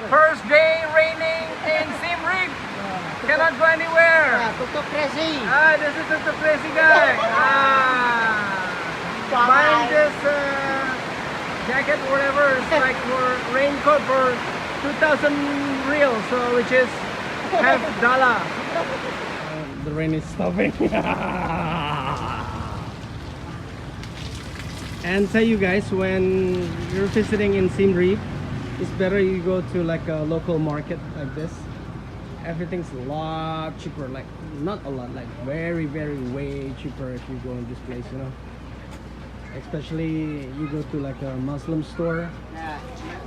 First day raining in Siem Reap. Cannot go anywhere. Tuk Tuk Crazy. This is the crazy guy. Buying this jacket, whatever, it's like for raincoat for 2,000 real, so which is half dollar. The rain is stopping. And tell you guys, when you're visiting in Siem Reap, it's better you go to like a local market like this. Everything's a lot cheaper, like not a lot, like very way cheaper if you go in this place, you know. Especially you go to like a Muslim store. Yeah,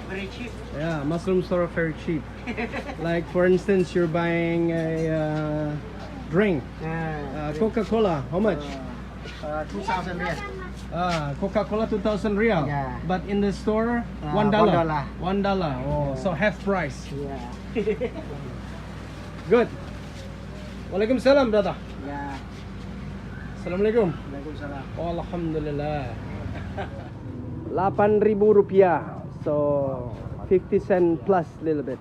very cheap. Yeah, Muslim store very cheap. Like for instance, you're buying a drink, Coca-Cola. How much? 2,000 real. Coca-Cola 2,000 real. Yeah. But in the store, $1. $1. Oh, so half price. Yeah. Good. Waalaikumsalam, brother. Yeah. Assalamualaikum. Waalaikumsalam. Alhamdulillah. 8,000 rupiah. So 50 cent plus little bit.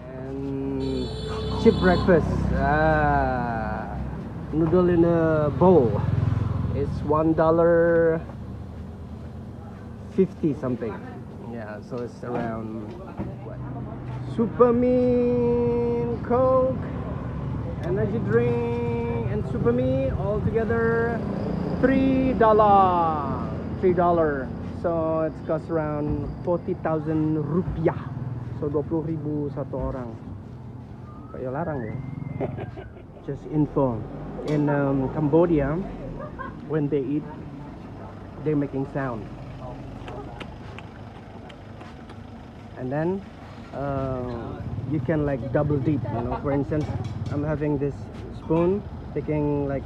And cheap breakfast. Noodle in a bowl. It's $1.50 something. Yeah, so it's around what? Supermeat, Coke, energy drink, and Supermeat all together $3. $3. So it costs around 40,000 rupiah. So 20,000 satu orang. Kayak larang ya. Just info. In Cambodia, when they eat, they're making sound. And then you can like double dip, you know. For instance, I'm having this spoon, taking like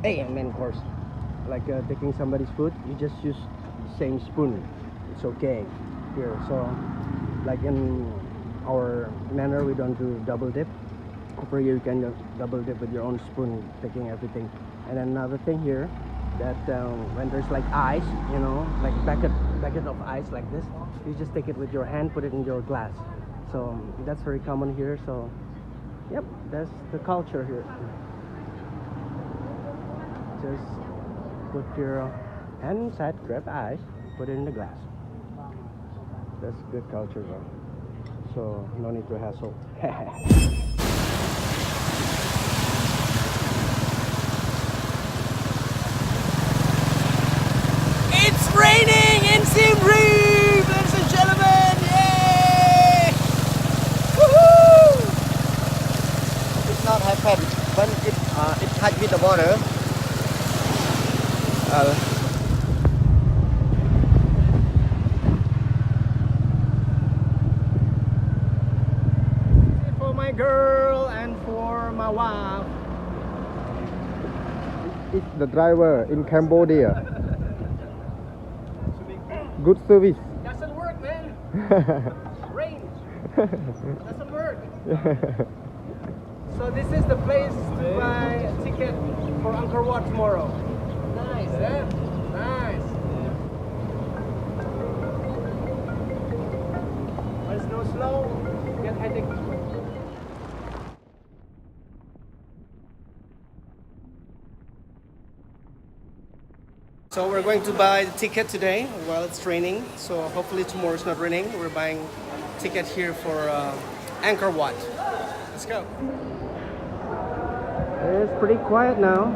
main course, like taking somebody's food. You just use the same spoon. It's okay here. So, like in our manner, we don't do double dip. Over here, you can double dip with your own spoon, taking everything. And then another thing here, that when there's like ice, you know, like packet of ice like this, you just take it with your hand, put it in your glass. So that's very common here. So yep, that's the culture here. Just put your hand inside, grab ice, put it in the glass. That's good culture though. So no need to hassle. It's raining in Siem Reap, ladies and gentlemen! Yay! Woohoo! It's not happen when it touch with the water. For my girl and for my wife. It's the driver in Cambodia. Good service. Doesn't work, man. Rain. Doesn't work. So this is the place to buy a ticket for Angkor Wat tomorrow. Nice, eh? Nice. There's no snow. Get headache. So we're going to buy the ticket today while it's raining. So hopefully tomorrow it's not raining. We're buying ticket here for Angkor Wat. Let's go. It's pretty quiet now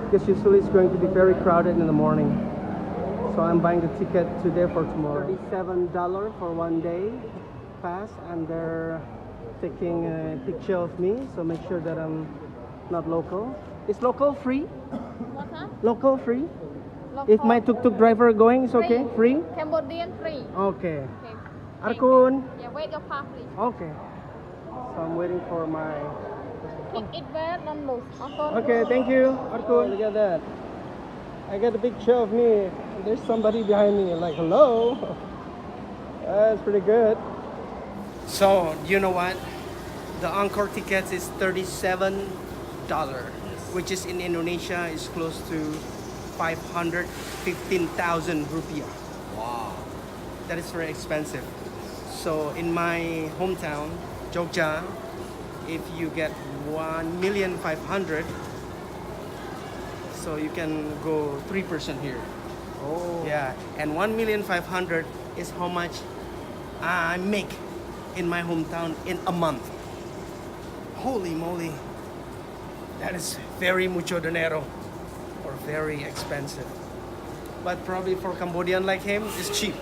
because usually it's going to be very crowded in the morning. So I'm buying the ticket today for tomorrow. $37 for 1 day pass, and they're taking a picture of me. So make sure that I'm not local. Is local free? What, huh? Local free? Local. If my tuk-tuk driver going, it's okay? Free? Cambodian free. Okay. Okay. Arkun? Yeah, wait your pass, please. Okay. So I'm waiting for my... Keep it wet, don't move. Okay, thank you, Arkun. Look at that. I got a picture of me. There's somebody behind me, like, hello. That's pretty good. So, you know what? The Angkor tickets is $37, which is in Indonesia is close to 515,000 rupiah. Wow. That is very expensive. So in my hometown, Jogja, if you get 1,500,000, so you can go 3% here. Oh. Yeah, and 1,500,000 is how much I make in my hometown in a month. Holy moly, that is very mucho dinero, or very expensive. But probably for Cambodian like him, it's cheap,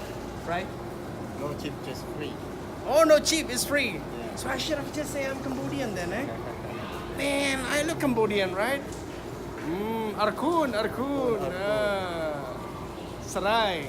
right? No cheap, just free. Oh no, cheap is free. Yeah. So I should have just say I'm Cambodian then, eh? Man, I look Cambodian, right? Arkun. Arkun. Sarai.